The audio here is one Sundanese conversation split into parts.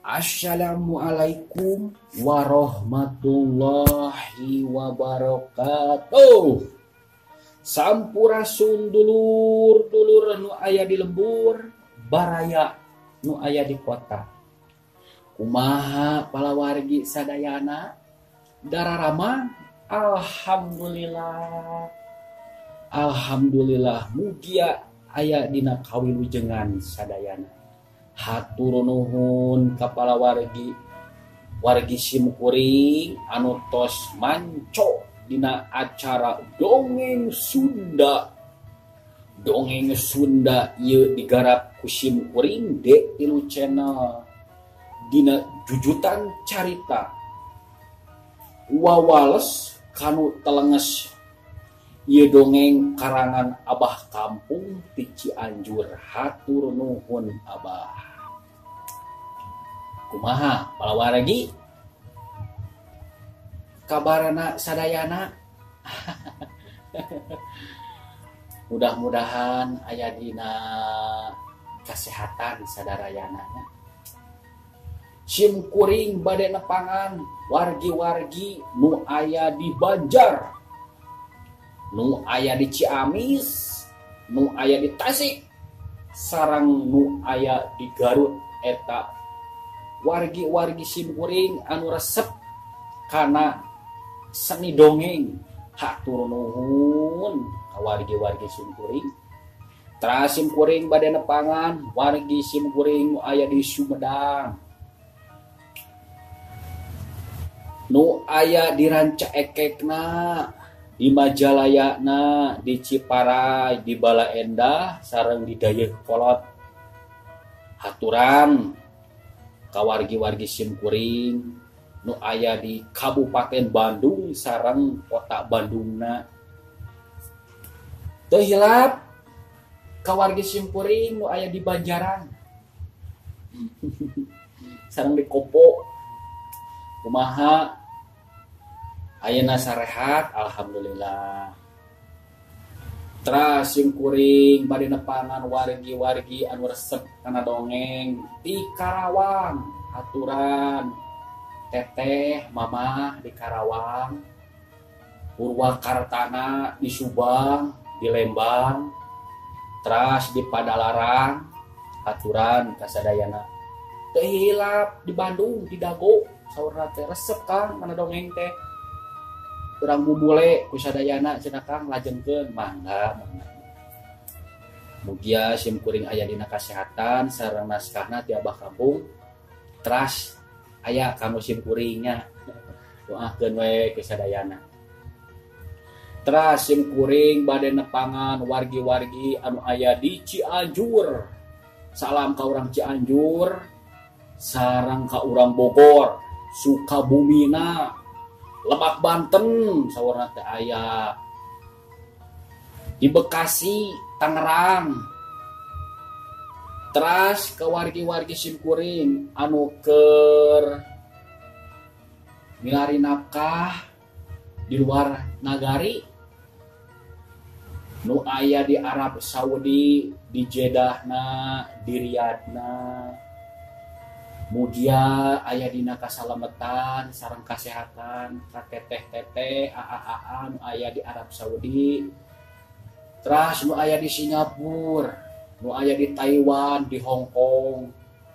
Assalamualaikum warahmatullahi wabarakatuh. Sampurasun dulur-dulur nu aya di lembur, baraya nu aya di kota. Kumaha palawargi sadayana? Dararama? Alhamdulillah. Alhamdulillah mugia aya dina kawilujengan sadayana. Hatur nuhun kapala wargi simkuring anu tos manco dina acara dongeng Sunda. Dongeng Sunda ieu digarap ku simkuring dek tilu channel dina jujutan carita wawales kanu telenges. Ieu dongeng karangan Abah Kampung ti Cianjur. Hatur nuhun Abah. Kumaha palawargi? Kabarana sadayana? Mudah-mudahan aya dina kesehatan sadarayananya. Simkuring bade nepangan wargi-wargi nu aya di Banjar, nu aya di Ciamis, nu aya di Tasik, sareng nu aya di Garut eta wargi-wargi simkuring anu resep kana seni dongeng. Hatur nuhun ka wargi-wargi simkuring. Tra simkuring bade nepangan wargi simkuring nu aya di Sumedang, nu aya di Ranca Ekekna, di Majalayana, di Ciparai, di Bala Endah, sareng di Dayakolot. Haturan kawargi-wargi simkuring nu aya di Kabupaten Bandung sareng kota Bandungna. Teu hilap kawargi simkuring nu aya di Banjaran sareng di Kopo. Kumaha ayeuna sarehat? Alhamdulillah. Tra simkuring bade nepangan wargi-wargi anu resep kana dongeng di Karawang. Haturan teteh mama di Karawang, Purwakartana di Subang, di Lembang, teras di Padalarang. Haturan kasadayana. Teu hilap di Bandung, di Dago saurna teh resep Kang kana dongeng teh. Urang bubule ku sadayana cenah Kang lajengkeun. Mangga. Mugia simkuring aya dina kasehatan sareng naskahna ti Abah Kampung. Teras aya kanu simkuringnya. Doakeun we ku sadayana. Teras simkuring bade nepangan wargi-wargi anu aya di Cianjur. Salam ka urang Cianjur sareng ka urang Bogor, Sukabumina, Lebak Banten sawarna teh aya di Bekasi, Tangerang. Teras ke wargi-wargi simkuring anu keur milari nafkah di luar nagari, nu aya di Arab Saudi, di Jedahna, di Riyadna. Mugia aya dina kasalametan sareng kasehatan ka teteh-teteh aa nu aya di Arab Saudi. Teras nu aya di Singapura, nu aya di Taiwan, di Hong Kong,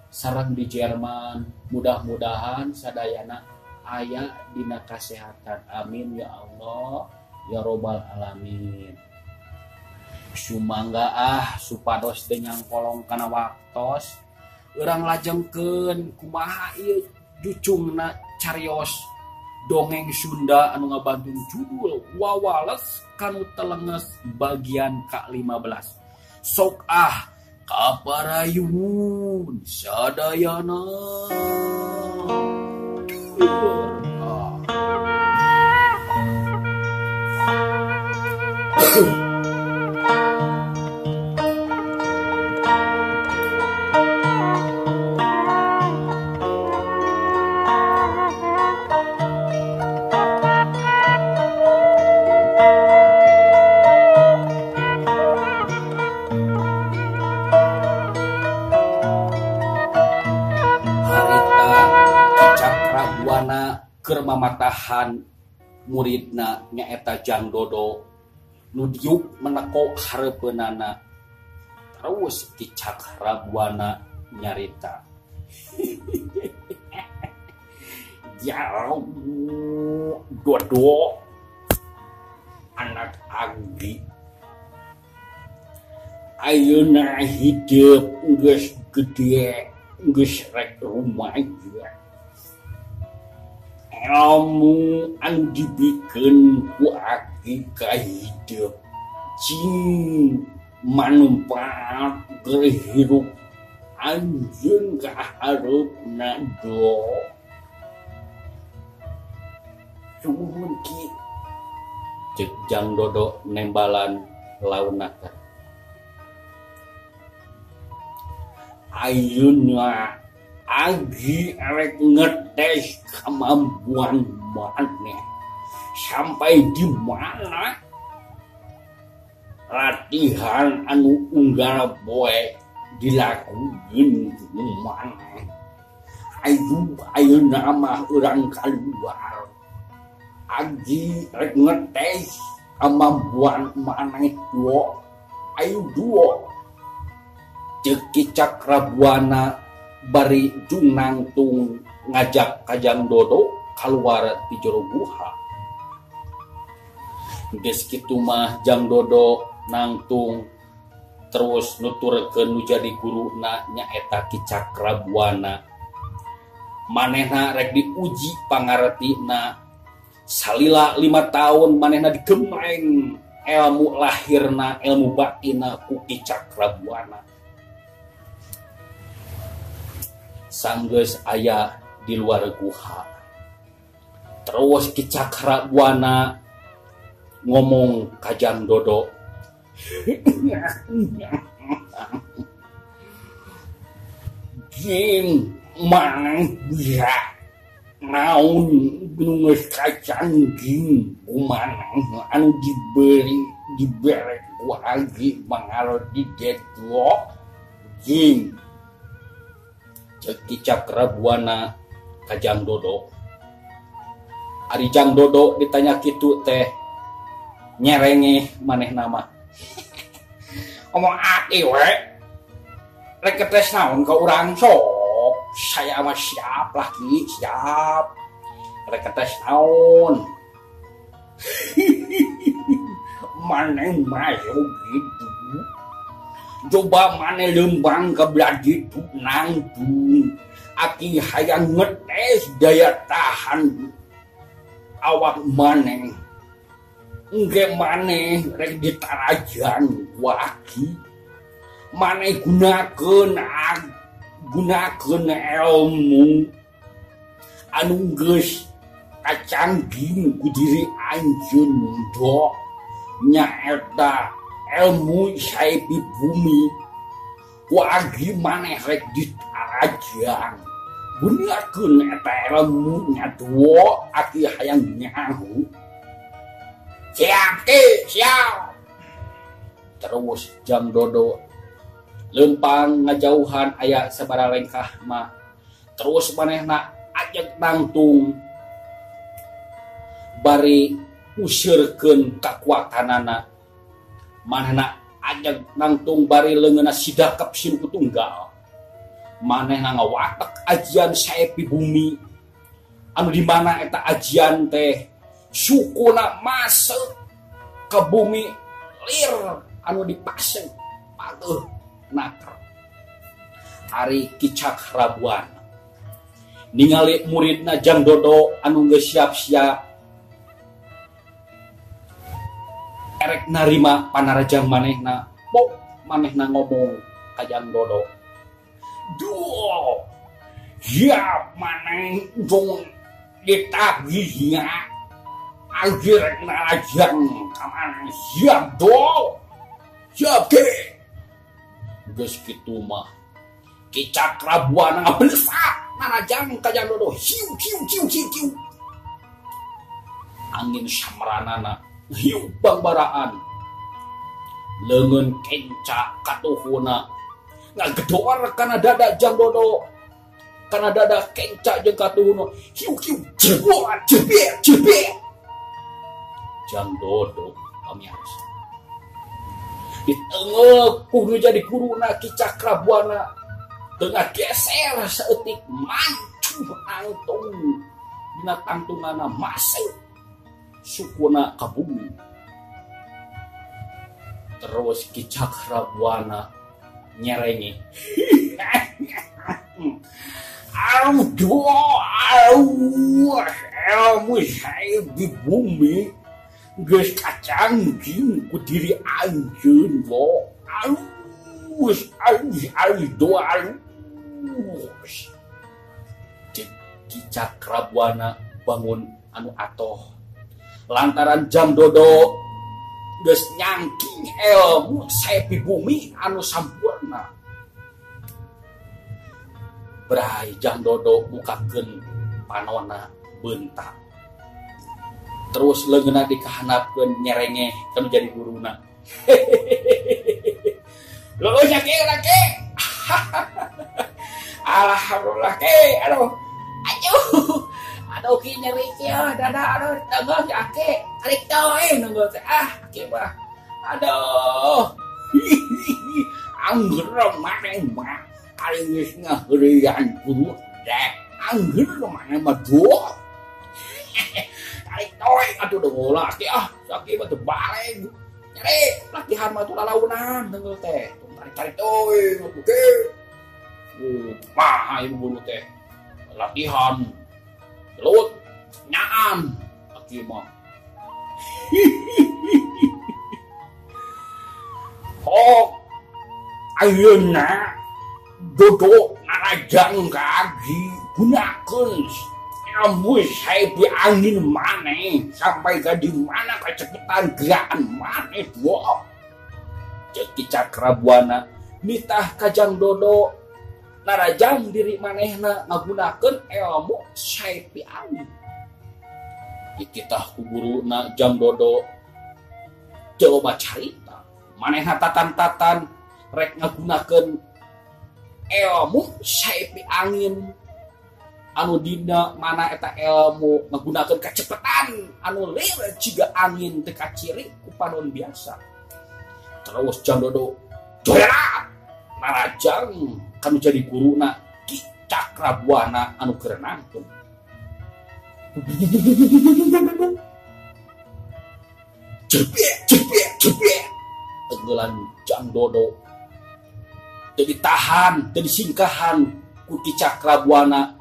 sareng di Jerman. Mudah-mudahan sadayana aya dina kasehatan. Amin ya Allah ya robbal alamin. Sumangga supados denyang kolong kana waktos urang lajengkeun kumaha ieu jucungna carios dongeng Sunda anu ngabantun judul Wawales kanu telenges bagian ka-15. Sok kaparayun sadayana. Harita keur mamatahan muridna nyaeta Jang Dodo nu diuk meneko hareupeunana. Terus Ki Cakrabuana nyarita. Jang Dodo anak Agi ayeuna hidup geus gede geus rek rumaja. Ilmu anu dibikeun ku Agi ka hidup cing manfaat berhirup anjeun ka hareupna do. Sumuhun Ki cek Jang Dodo nembalan launakan. Ayeuna Agi rek ngetes kemampuan maneh sampai di mana latihan anu unggal boe dilakukeun maneh. Ayeuna mah urang kaluar Agi rek ngetes kemampuan maneh duo. Ayo duo ceuk Ki Cakrabuana bari junangtung ngajak ka Jang Dodo kaluar ti jero guha. Geus kitu mah Jang Dodo nangtung terus nuturkeun nu jadi guruna nyaeta Ki Cakrabuana. Manehna rek diuji pangartina. Salila 5 tahun manehna digemreng ilmu lahirna ilmu batina ku Ki Cakrabuana. Sanggeus aya di luar guha. Terus Ki Cakrabuana ngomong ka Jang Dodo. Jing maneh bisa naon nu geus kacangging kumaneh anu dibere ku Agi mangaro di dedo. Jing Ki Cakrabuana ka Jang Dodo. Ari Jang Dodo ditanya kitu teh nyerenge manehna mah. Omong ati we. Rek ketes naon ka urang sok. Saya mah siap lah Ki, siap. Rek ketes naon. Maneh mah gitu. Coba maneh lembang ke beladitu nangtung. Aki hayang ngetes daya tahan awak maneh. Engke maneh rek ditarajan ku Aki. Maneh gunakeun ilmu anu geus kacangging ku diri anjeun do. Nyaeta ilmu saepi bumi ku Agi maneh rek ditarajang. Gunakeun eta ilmu nya duo Aki hayang nyaho. Siap Ki, siap. Terus Jang Dodo lempang ngajauhan aya sabaraha lengkah mah. Terus manehna ajak nangtung bari usirkeun kakuatanana. Manehna ajak nangtung bari leungeunna sidakep Sinu Tunggal. Manehna ngawatek ajian saepi bumi anu di mana eta ajian teh sukuna masuk ke bumi lir anu dipaseng pageuh naker. Ari Ki Cakrabuana ningali muridna Jang Dodo anu geus siap-siap erek narima panarajang manehna. Pok manehna ngomong ka Jang Dodo. Duh, siap maneh dong ditagihnya. Agi rek narajang ka maneh. Siap do. Siap Ki. Geus kitu mah Ki Cakrabuana ngabenesak narajang ka Jang Dodo. Hiu hiu hiu hiu hiu. Angin samranana hiu bangbaraan. Leungeun kenca katuhuna ngagedor kana dada Jang Dodo. karena dada kencak jeung katuhuna hiu-hiu jebot jebet Jang Dodo pamirsa ditengeuh jadi guruna Ki Cakrabuana tengah geser saeutik mancuh angtung dina tangtungana masuk sukuna ka bumi. Terus Ki Cakrabuana nyerenge ilmu saya di bumi geus kacanggih ku diri anjeun lo alus doa Ki Cakrabuana bangun anu atoh lantaran Jang Dodo geus nyangking ilmu saya di bumi anu sampurna. Brai Jang Dodo bukakeun panonna beuntak. Terus leungeunna dikahandapkeun nyerenge kanu jadi guruna. Leueuh nya ke urang ke. Alhamdulillah ke aduh. Aduh ki nyeri kieu dada aduh tengah ya ke. Arik toe nunggu teh ke mah. Aduh. Angger maneh mah. Ari geus ngaheureuyan guru dek angger maneh mah doa. Tarik toe atuh deungeula ki sakit mah teu bareng. Nyeri latihan mah teu lalaunan deungeul teh. Tarik toe atuh ke. Mah ieu guru teh. Latihan gelut nyaan aki mah. Oh ayeuna Dodo narajang kagi gunakeun ilmu saepi angin maneh sampai ka di mana kecepetan gerakan maneh doa. Ki Cakrabuana nitah ka Jang Dodo narajang diri manehna ngagunakeun ilmu saepi angin. Dititah ku guruna Jang Dodo coba carita manehna tatan-tatan rek ngagunakeun ilmu saepi angin anu dina mana eta ilmu ngagunakeun kacepetan anu lir jiga angin teu kaciri ku panon biasa. Terus Jang Dodo joyana narajang kanu jadi guruna Ki Cakrabuana anu keur nangtung. Jebet tenggelan Jang Dodo teu ditahan teu disingkahan ku Ki Cakrabuana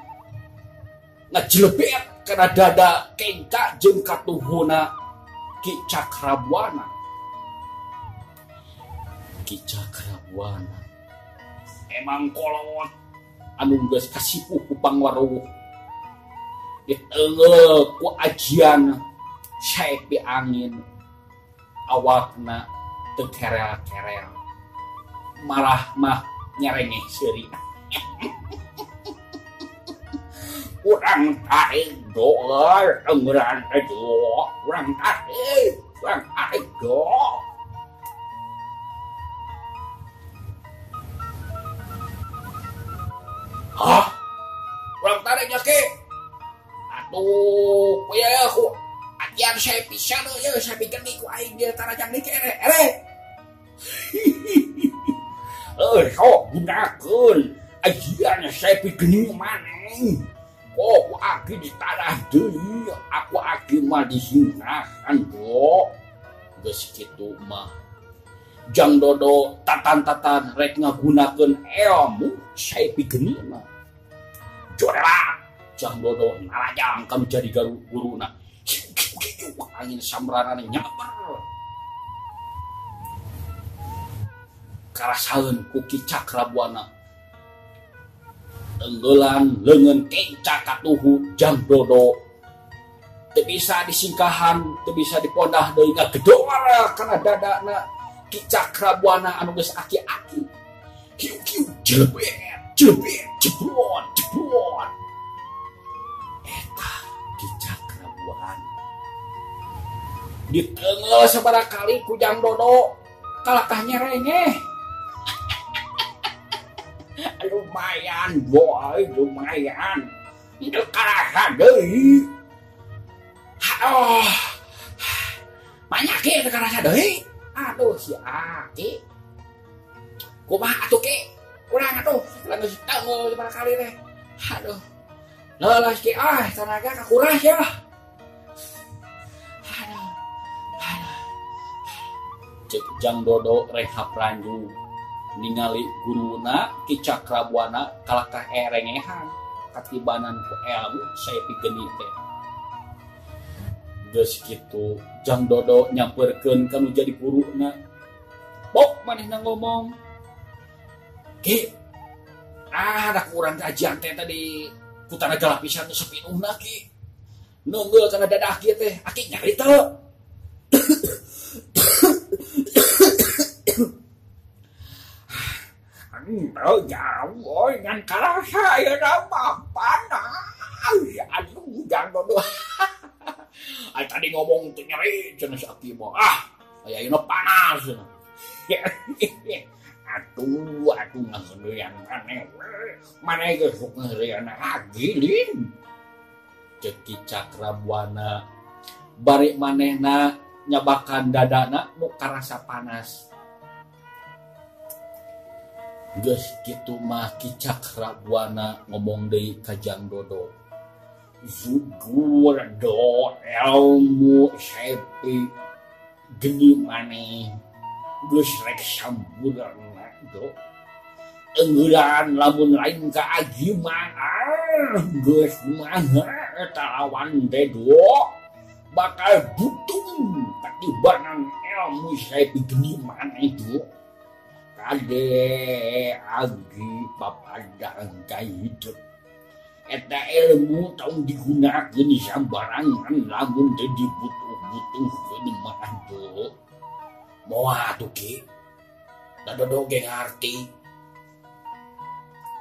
ngajlebet kana dada kengka jeung katuhuna Ki Cakrabuana. Ki Cakrabuana emang kolot anu geus kasipuh ku pangwaruh ditengeuh ku ajian saepi angin awakna teu kerel-kerel malah mah nyerengeh seuri. Urang tarik doa dengeran doa urang tarik doa. Hah? Urang tariknya ke? Atuh, ya aku ajian saya pisan ya saya pikir ku aing dia tarajang ni ke ere. Sok gunakeun ajian saya pikir maneh. Kok aki di tanah deui, aku aki mah disinggahan do. Geus kitu mah Jang Dodo tatan-tatan rek ngagunakeun ilmu saepi genina. Jorela Jang Dodo narajang kanu jadi guruna. Angin samranana nyaber. Karasaeun ku Ki Cakrabuana. Tenggelan leungeun kencak katuhu Jang Dodo. Teu bisa disingkahan, teu bisa dipondah deui ngagedor kana dadana Ki Cakrabuana anu geus aki-aki. Hiu-hiu jelebet jeblon. Eta Ki Cakrabuana. Ditengel sabarakali ku Jang Dodo kalakah nyerengeh. lumayan boy, lumayan. Itu karasa deui. Aduh. Banyak ke karasa deui. Aduh si Aki. Kumaha atuh Ki? Kurang atuh, langsung tahu barangkali teh. Aduh. Lelas Ki tenaga kakuras ya. Aduh. Cek Jang Dodo rehab ranju ningali guruna Ki Cakrabuana kalakah erengehan katibanan ku ilmu saya pikeun teh. Geus kitu Jang Dodo nyamperkeun kanu jadi guruna. Bok manehna ngomong. Ki, ada kurang kajian teh tadi putana galapisan sepinuhna Ki. Nunggul kana dadah kieu teh, Aki nyari teu. Teu jauh boy ngan karasa ya nama panas. Aduh Jang Dodo. Ay tadi ngomong teu nyeri cenah si Aki mah. Aya ieu panas. Atuh ngageurian maneh geus sok ngageurian agilin. Cek Ki Cakrabuana bari manehna nyabakan dadana nu karasa panas. Geus kitu mah Ki Cakrabuana ngomong deui ka Jang Dodo. Zugur do ilmu sepi geni maneh geus rek samburna do. Enggeran lamun lain ka agi mah geus kumaha eta lawan teh do bakal butung katibanan ilmu sepi geni maneh do. Kade agi papadang ka hidup. Eta ilmu tong digunakeun sambarangan lamun teu dibutuh-butuhkeun mah do. Moal atuh Ki. Da Dodo ge ngarti.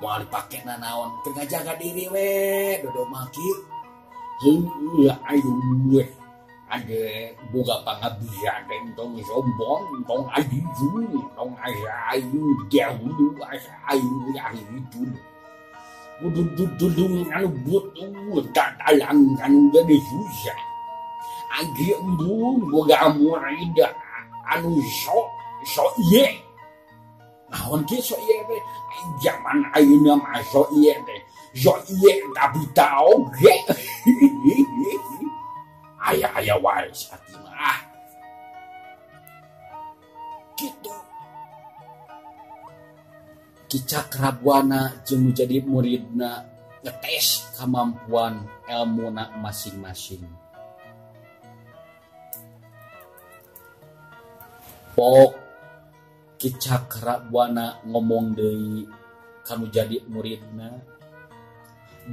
Moal dipake nanaon? Keur ngajaga diri we Dodo mah Ki. Heuh ayo we. Ade boga pangabdian tong sombong, tong adiju, tong ayu, jauh ayu ya itu. Budu anu butuh tatalang anu gede susah. Agi embung boga murida anu so ieu. Naon ge so ieu teh? Zaman ayeuna mah so ieu teh. So ieu tapi tau ge. Aya wae sakit mah. Kitu. Ki Cakrabuana jeung jadi muridna ngetes kemampuan ilmuna masing-masing. Pok Ki Cakrabuana ngomong deui kanu jadi muridna.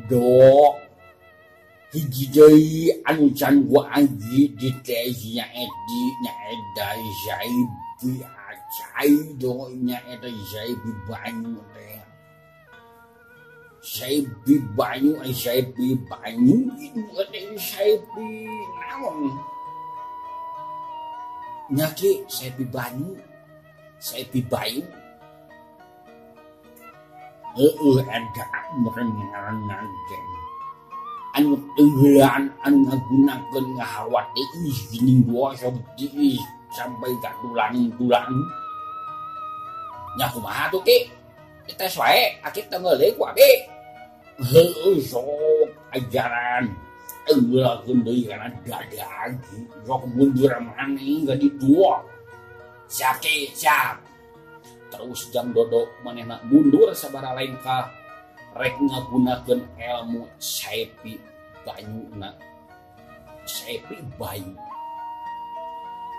Do hiji deui anu can gua agi di tesnya nyaeda Zaibi acai do nyaeda Zaibi banyu teh. Zaibi banyu itu teh Zaibi naon? Nyaki Zaibi banyu. Ada merenang geng. Anu tenggelan anu ngagunakeun ngahawat gini gua sobdi sampai ka tulang-tulang. Nya kumaha tuh Ki? Tes wae Aki teu ngeuleuh ku abi. Heueuh sok ajaran. Eulakeun deui kana dadag. Sok mundur maneh gak didua. Siap Ki, siap. Terus Jang Dodo manehna mundur sabaraha lain ka rek ngagunakeun ilmu Sepi banyuna. Sepi bayu.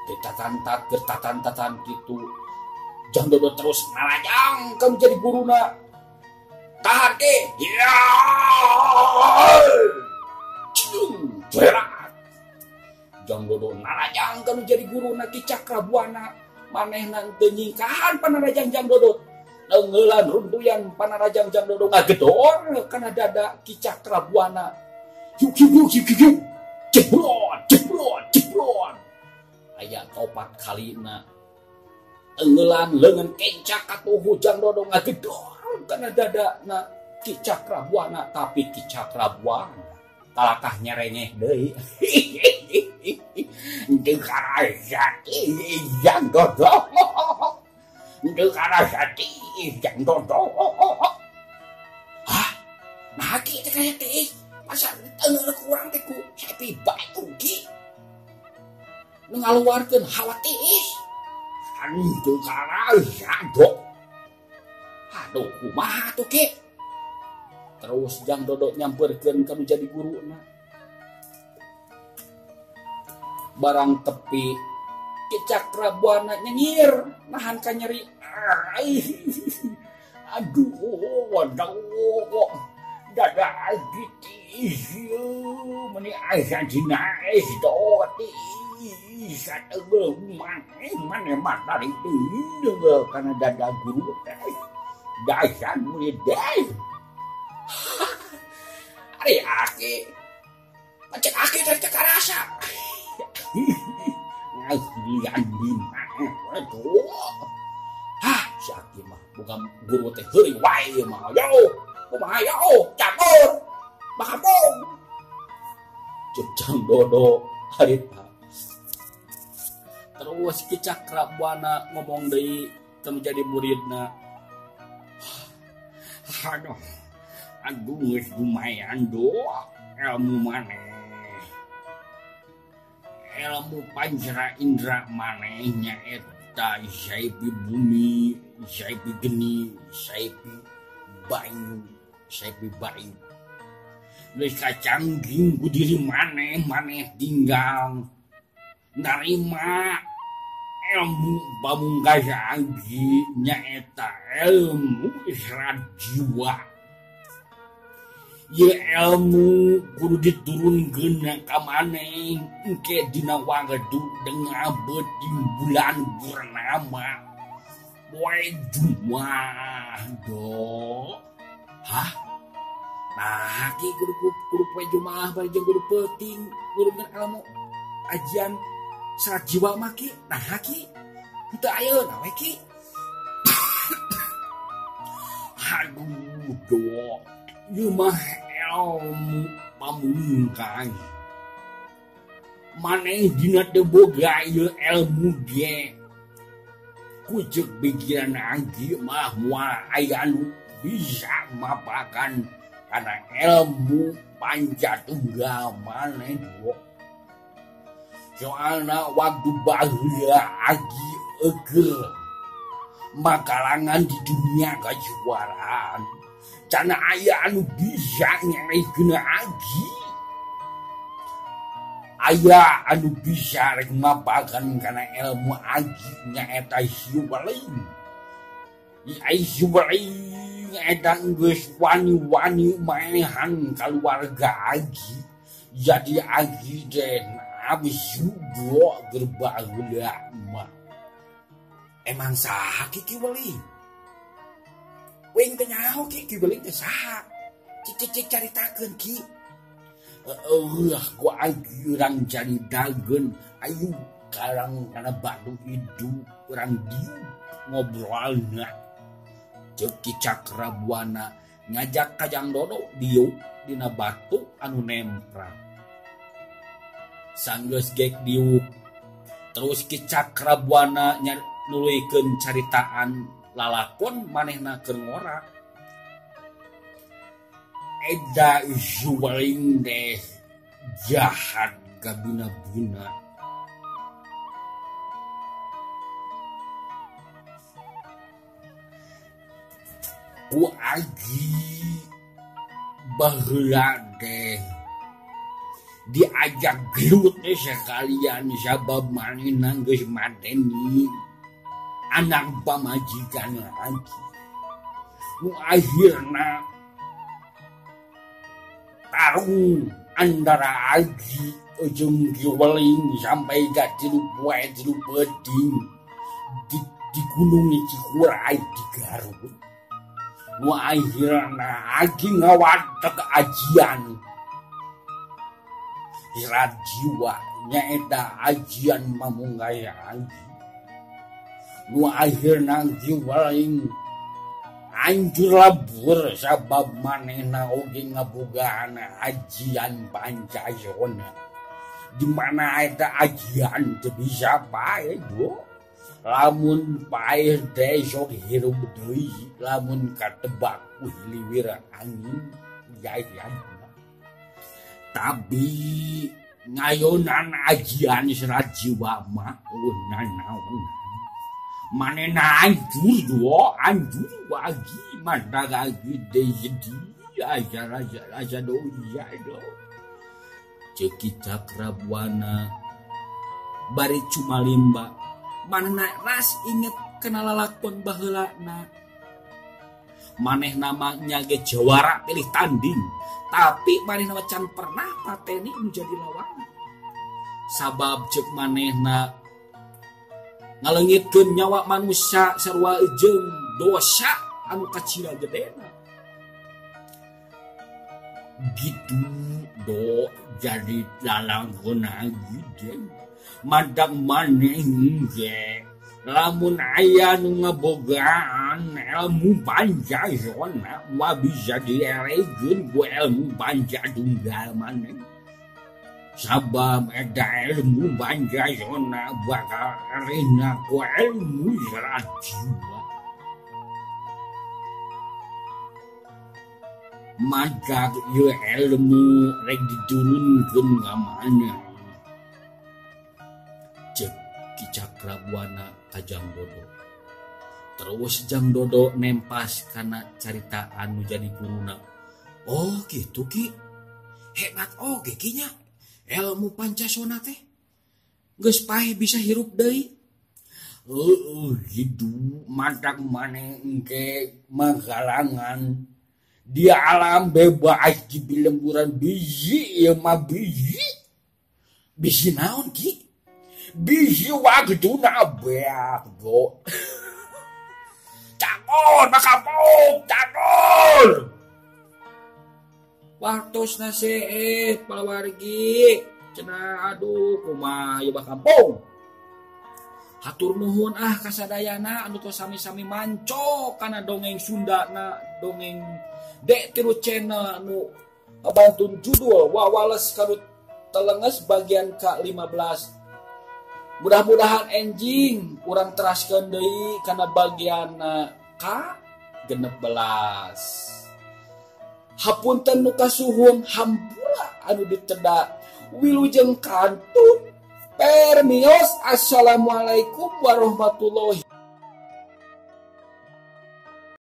Gertatan gitu. Jang Dodo terus nalajang ka menjadi guruna. Tahan Ki. Ya. Cung, berat. Jang Dodo nalajang ka menjadi guruna Ki Cakrabuana. Manehna teu nyingkahan panarajang Jang Dodo. Leungeulan runtuyan panarajang Jang Dodo ngagedor kana dada Ki Cakrabuana. Yuk. Jeblon. Aya 4 kalina tenggelam lengan kencak atau hujang dodong ngagedor karena dadana Ki Cakrabuana, tapi Ki Cakrabuana talakah nyerengeh deui. Teu karajati yang dodo. Teu karajati yang dodo. Hah? Nah ki teh kaya teh. Masa teu kurang teh ku happy bae ki. Nu ngaluarkeun hawa tiis. Teu karajado. Aduh kumaha tuh ki? Terus Jang Dodo nyamperkeun kanu jadi guruna. Barang tepi Ki Cakrabuana nyengir nahan ka nyeri. Aduh, waduh. Dada gitu. Meni aya dina es doti. Sateungeuh mane mata dieu kana dada guru teh. Dasar murid deh. Ari aki pacet aki dari tekarasa ngalian dimana aduh si aki mah bukan guru teh heuring wae mah yo kumaha yo campur bakapung cuk Jang Dodo harita terus Ki Cakrabuana ngomong deui teu jadi muridna. Aduh geus lumayan do ilmu maneh. Ilmu panjera indra maneh nyaeta saipi bumi, saipi geni, saipi banyu, saipi bayu. Geus kacanggih ku diri maneh tinggal narima ilmu pamungkas anggi nyaeta ilmu israt jiwa. Ye ilmu kudu diturunkeun ka maneh engke dina wangdu dengan beuting bulan purnama poe Jumat do. Hah? Nah, ki kudu poe Jumat bari jeung kudu peuting nurunkeun ilmu ajian salat jiwa mah ki. Nah, ki henteu ayeuna we ki. Aduh do. Ieu mah ilmu pamungkas. Maneh dina teu boga ieu ilmu ge. Kuceuk pikiran anggi mah moal aya anu bisa mapakan kana ilmu pancatunggal maneh do. Soalna waktu baheula agi eugeul makalangan di dunia kajuaraan. Cana aya anu bisa nyarikeun agi. Aya anu bisa rek mapakan kana ilmu agi nyaeta Hyubaling. Ai Hyubaling eta geus wani-wani maehan kaluarga agi. Jadi agi teh abis judo gerbaheula mah. Emang saha Ki Weling? Weng teh nyaho Ki Weling teh saha? Cik caritakeun Ki. Gua agi urang caritakeun ayu karang kana batu hidup urang dieu ngobrolna. Ceuk Ki Cakrabuana ngajak ka Jang Dodo dieu dina batu anu nemprak. Sanggeus gek dieu terus Ki Cakrabuana nuluykeun caritaan lalakon manehna keur ngora. Eda Hyubaling teh jahat kabina-bina. Ku agi baheula teh diajak gelut teh sekalian sabab manehna geus mateni anak pamajikan lagi. Nu akhirna tarung antara agi jeung Ki Weling sampai ka 3 poe 3 peding di Gunung Cikuray di Garut. Nu akhirna agi ngawatek ajian Irat jiwa nyaeta ajian pamungkas agi. nu akhirna jiwaing anjur labur sabab manehna oge ngabogaan ajian Pancasona di mana eta ajian teu bisa bae do lamun paeh teh sok hirup deui lamun katebak ku hiliwir angin jaya tapi ngayonan ajian serat jiwa mah naon manehna anjur do anjur wagi mandaga gede jadi aja do ya do Ceki Cakrabuana bari cumalimba manehna ras inget kana lalakon baheulana manehna mah nyage jawara pilih tanding tapi manehna can pernah pateni nu jadi lawan sabab cek manehna ngaleungitkeun nyawa manusia sarua jeung dosa anu kacira gedena gitu do jadi lalangkona gede madang maneh ge lamun aya nu ngabogaan ilmu Pancasona mah bisa dieregeun ku ilmu Pancatunggal maneh sabab eta ilmu Pancasona bakal rina ku ilmu serat jiwa maka ieu ilmu rek diturunkeun ka maneh cek Ki Cakrabuana ka Jang Dodo terus Jang Dodo nempas kana carita anu jadi guruna oh gitu Ki hebat oge Ki nya ilmu Pancasona teh geus paeh bisa hirup deui gitu matak maneh engke magalangan di alam bebas di bilemburan biji ya mah biji naon Ki biji waktu nabeak do cakor makapok cakor waktosna seueur palawargi cenah aduh kumaha ieu bakampung hatur nuhun kasadayana anu tos sami-sami manco kana dongeng Sundana dongeng Dek Tiru channel anu abantun judul Wawales Kadut Telenges bagian ke-15 mudah-mudahan enjing urang teraskeun deui kana bagian ke-16 hapunten nu kasuhun hampura anu ditedak wilujeng kantun permios assalamualaikum warahmatullahi